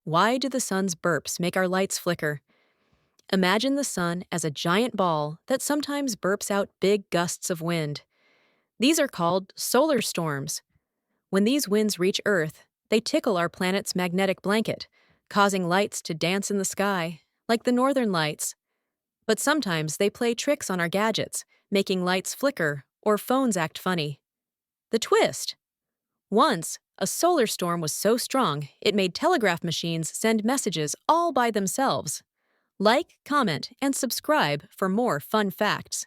Why do the sun's burps make our lights flicker? Imagine the sun as a giant ball that sometimes burps out big gusts of wind. These are called solar storms. When these winds reach Earth, they tickle our planet's magnetic blanket, causing lights to dance in the sky, like the northern lights. But sometimes they play tricks on our gadgets, making lights flicker or phones act funny. The twist: once, a solar storm was so strong it made telegraph machines send messages all by themselves. Like, comment, and subscribe for more fun facts.